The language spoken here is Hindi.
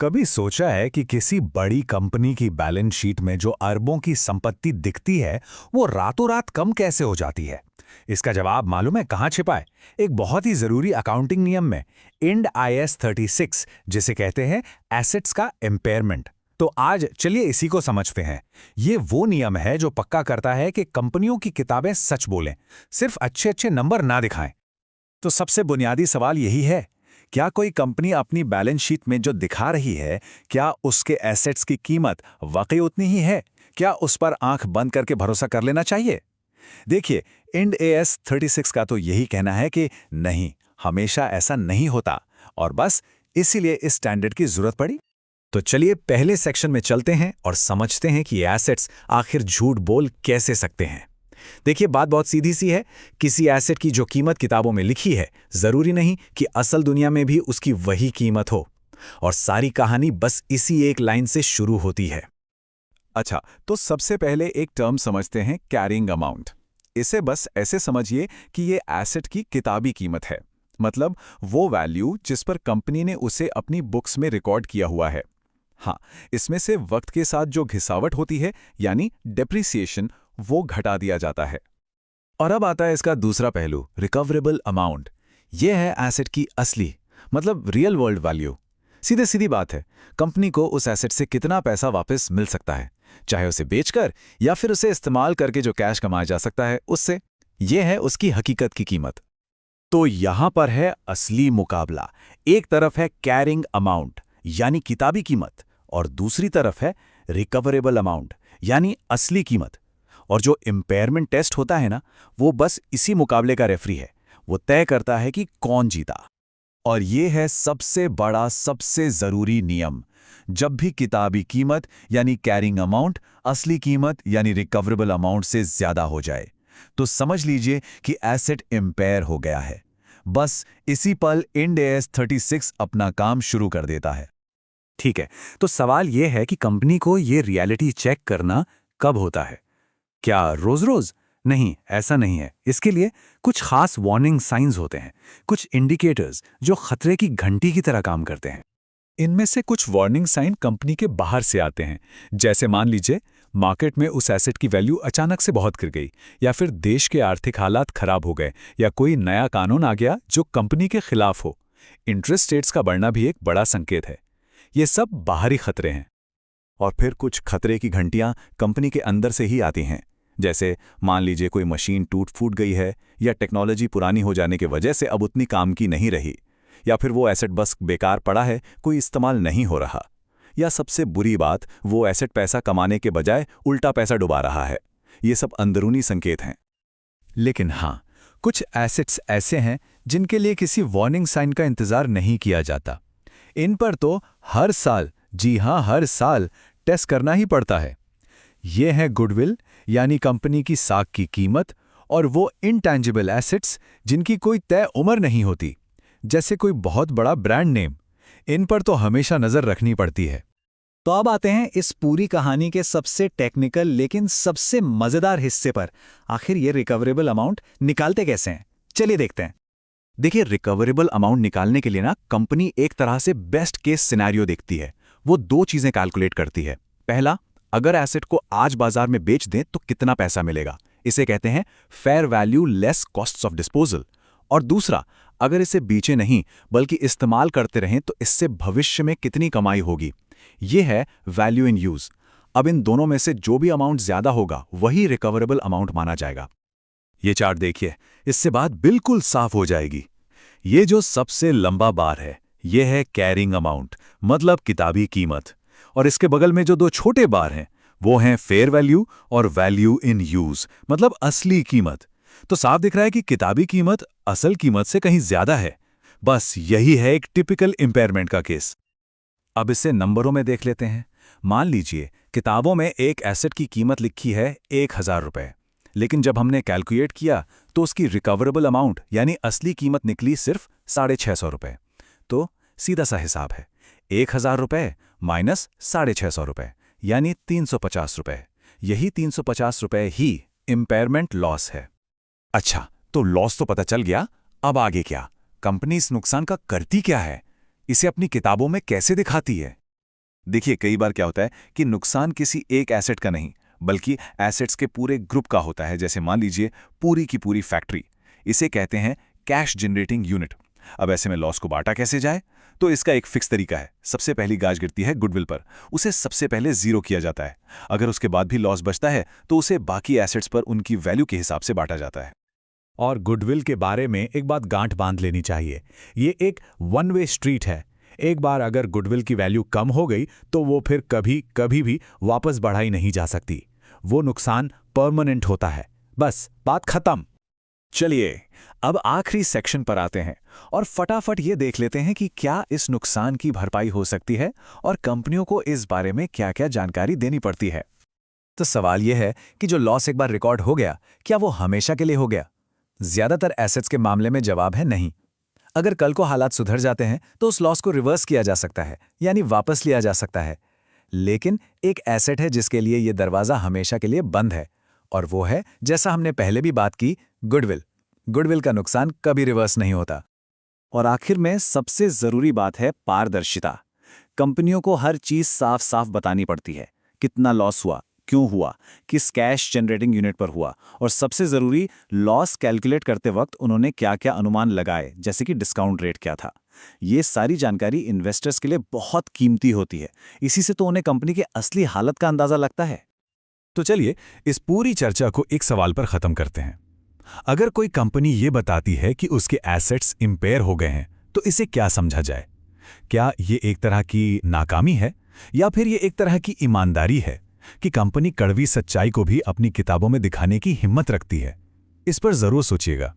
कभी सोचा है कि किसी बड़ी कंपनी की बैलेंस शीट में जो अरबों की संपत्ति दिखती है, वो रातों रात कम कैसे हो जाती है? इसका जवाब मालूम है कहाँ छिपा है? एक बहुत ही जरूरी अकाउंटिंग नियम में, इंड IAS 36, जिसे कहते हैं एसेट्स का इम्पेयरमेंट। तो आज चलिए इसी को समझते हैं। ये वो नियम है जो पक्का करता है कि कंपनियों की किताबें सच बोलें, सिर्फ अच्छे अच्छे नंबर ना दिखाएं। तो सबसे बुनियादी सवाल यही है, क्या कोई कंपनी अपनी बैलेंस शीट में जो दिखा रही है, क्या उसके एसेट्स की कीमत वाकई उतनी ही है? क्या उस पर आंख बंद करके भरोसा कर लेना चाहिए? देखिए, इंड AS 36 का तो यही कहना है कि नहीं, हमेशा ऐसा नहीं होता, और बस इसीलिए इस स्टैंडर्ड की जरूरत पड़ी। तो चलिए पहले सेक्शन में चलते हैं और समझते हैं कि एसेट्स आखिर झूठ बोल कैसे सकते हैं। देखिए, बात बहुत सीधी सी है। किसी एसेट की जो कीमत किताबों में लिखी है, जरूरी नहीं कि असल दुनिया में भी उसकी वही कीमत हो। और सारी कहानी बस इसी एक लाइन से शुरू होती है। अच्छा, तो सबसे पहले एक टर्म समझते हैं, कैरिंग अमाउंट। इसे बस ऐसे समझिए कि ये एसेट की किताबी कीमत है, मतलब वो वैल्यू जिस पर कंपनी ने उसे अपनी बुक्स में रिकॉर्ड किया हुआ है। हाँ, इसमें से वक्त के साथ जो घिसावट होती है, यानी डेप्रिसिएशन, वो घटा दिया जाता है। और अब आता है इसका दूसरा पहलू, रिकवरेबल अमाउंट। यह है एसेट की असली, मतलब रियल वर्ल्ड वैल्यू। सीधे सीधी बात है, कंपनी को उस एसेट से कितना पैसा वापस मिल सकता है, चाहे उसे बेचकर या फिर उसे इस्तेमाल करके जो कैश कमाया जा सकता है उससे। यह है उसकी हकीकत की कीमत। तो यहां पर है असली मुकाबला। एक तरफ है कैरिंग अमाउंट, यानी किताबी कीमत, और दूसरी तरफ है रिकवरेबल अमाउंट, यानी असली कीमत। और जो इम्पेयरमेंट टेस्ट होता है ना, वो बस इसी मुकाबले का रेफरी है। वो तय करता है कि कौन जीता। और ये है सबसे बड़ा, सबसे जरूरी नियम। जब भी किताबी कीमत यानी कैरिंग अमाउंट असली कीमत यानी रिकवरेबल अमाउंट से ज्यादा हो जाए, तो समझ लीजिए कि एसेट इम्पेयर हो गया है। बस इसी पल इंड AS 36 अपना काम शुरू कर देता है। ठीक है, तो सवाल यह है कि कंपनी को ये रियलिटी चेक करना कब होता है? क्या रोज रोज? नहीं, ऐसा नहीं है। इसके लिए कुछ खास वार्निंग साइंस होते हैं, कुछ इंडिकेटर्स जो खतरे की घंटी की तरह काम करते हैं। इनमें से कुछ वार्निंग साइन कंपनी के बाहर से आते हैं। जैसे मान लीजिए, मार्केट में उस एसेट की वैल्यू अचानक से बहुत गिर गई, या फिर देश के आर्थिक हालात खराब हो गए, या कोई नया कानून आ गया जो कंपनी के खिलाफ हो। इंटरेस्ट रेट्स का बढ़ना भी एक बड़ा संकेत है। ये सब बाहरी खतरे हैं। और फिर कुछ खतरे की घंटियां कंपनी के अंदर से ही आती हैं। जैसे मान लीजिए कोई मशीन टूट फूट गई है, या टेक्नोलॉजी पुरानी हो जाने की वजह से अब उतनी काम की नहीं रही, या फिर वो एसेट बस बेकार पड़ा है, कोई इस्तेमाल नहीं हो रहा, या सबसे बुरी बात, वो एसेट पैसा कमाने के बजाय उल्टा पैसा डुबा रहा है। ये सब अंदरूनी संकेत हैं। लेकिन हाँ, कुछ एसेट्स ऐसे हैं जिनके लिए किसी वार्निंग साइन का इंतजार नहीं किया जाता। इन पर तो हर साल, जी हाँ हर साल, टेस्ट करना ही पड़ता है। ये हैं गुडविल, यानी कंपनी की साख की कीमत, और वो इंटैंजिबल एसेट्स जिनकी कोई तय उम्र नहीं होती, जैसे कोई बहुत बड़ा ब्रांड नेम। इन पर तो हमेशा नजर रखनी पड़ती है। तो अब आते हैं इस पूरी कहानी के सबसे टेक्निकल लेकिन सबसे मजेदार हिस्से पर। आखिर ये रिकवरेबल अमाउंट निकालते कैसे हैं? चलिए देखते हैं। देखिए, रिकवरेबल अमाउंट निकालने के लिए ना कंपनी एक तरह से बेस्ट केस सिनेरियो देखती है। वो दो चीजें कैलकुलेट करती है। पहला, अगर एसेट को आज बाजार में बेच दें तो कितना पैसा मिलेगा, इसे कहते हैं fair value less costs of disposal. और दूसरा, अगर इसे बेचे नहीं बल्कि इस्तेमाल करते रहें तो इससे भविष्य में कितनी कमाई होगी, ये है वैल्यू इन यूज। अब इन दोनों में से जो भी अमाउंट ज्यादा होगा वही रिकवरेबल अमाउंट माना जाएगा। ये चार्ट देखिए, इससे बात बिल्कुल साफ हो जाएगी। ये जो सबसे लंबा बार है, ये है कैरिंग अमाउंट, मतलब किताबी कीमत। और इसके बगल में जो दो छोटे बार हैं, वो हैं फेयर वैल्यू और वैल्यू इन यूज, मतलब असली कीमत। तो साफ दिख रहा है कि किताबी कीमत असल कीमत से कहीं ज्यादा है। बस यही है एक टिपिकल इम्पेयरमेंट का केस। अब इसे नंबरों में देख लेते हैं। मान लीजिए किताबों में एक एसेट की कीमत लिखी है 1000 रुपए, लेकिन जब हमने कैलकुलेट किया तो उसकी रिकवरेबल अमाउंट यानी असली कीमत निकली सिर्फ 650 रुपए। तो सीधा सा हिसाब है, 1000 रुपए माइनस 650 रुपए, यानी 350 रुपए। यही 350 रुपए ही इम्पेयरमेंट लॉस है। अच्छा, तो लॉस तो पता चल गया, अब आगे क्या? कंपनी इस नुकसान का करती क्या है? इसे अपनी किताबों में कैसे दिखाती है? देखिए, कई बार क्या होता है कि नुकसान किसी एक एसेट का नहीं, बल्कि एसेट्स के पूरे ग्रुप का होता है। जैसे मान लीजिए पूरी की पूरी फैक्ट्री, इसे कहते हैं कैश जनरेटिंग यूनिट। अब ऐसे में लॉस को बांटा कैसे जाए? तो इसका एक फिक्स तरीका है। सबसे पहली गाज गिरती है गुडविल पर, उसे सबसे पहले जीरो किया जाता है। अगर उसके बाद भी लॉस बचता है तो उसे बाकी एसेट्स पर उनकी वैल्यू के हिसाब से बांटा जाता है। और गुडविल के बारे में एक बात गांठ बांध लेनी चाहिए, ये एक वन वे स्ट्रीट है। एक बार अगर गुडविल की वैल्यू कम हो गई तो वो फिर कभी भी वापस बढ़ाई नहीं जा सकती। वो नुकसान परमानेंट होता है। बस बात खत्म। चलिए अब आखिरी सेक्शन पर आते हैं और फटाफट ये देख लेते हैं कि क्या इस नुकसान की भरपाई हो सकती है और कंपनियों को इस बारे में क्या-क्या जानकारी देनी पड़ती है। तो सवाल यह है कि जो लॉस एक बार रिकॉर्ड हो गया, क्या वो हमेशा के लिए हो गया? ज्यादातर एसेट्स के मामले में जवाब है नहीं। अगर कल को हालात सुधर जाते हैं तो उस लॉस को रिवर्स किया जा सकता है, यानी वापस लिया जा सकता है। लेकिन एक एसेट है जिसके लिए यह दरवाजा हमेशा के लिए बंद है, और वो है, जैसा हमने पहले भी बात की, गुडविल। गुडविल का नुकसान कभी रिवर्स नहीं होता। और आखिर में सबसे जरूरी बात है पारदर्शिता। कंपनियों को हर चीज साफ साफ बतानी पड़ती है। कितना लॉस हुआ, क्यों हुआ, किस कैश जनरेटिंग यूनिट पर हुआ, और सबसे जरूरी, लॉस कैलकुलेट करते वक्त उन्होंने क्या क्या अनुमान लगाए, जैसे कि डिस्काउंट रेट क्या था। ये सारी जानकारी इन्वेस्टर्स के लिए बहुत कीमती होती है। इसी से तो उन्हें कंपनी के असली हालत का अंदाजा लगता है। तो चलिए इस पूरी चर्चा को एक सवाल पर खत्म करते हैं। अगर कोई कंपनी ये बताती है कि उसके एसेट्स इंपेयर हो गए हैं, तो इसे क्या समझा जाए? क्या ये एक तरह की नाकामी है, या फिर ये एक तरह की ईमानदारी है कि कंपनी कड़वी सच्चाई को भी अपनी किताबों में दिखाने की हिम्मत रखती है? इस पर जरूर सोचिएगा।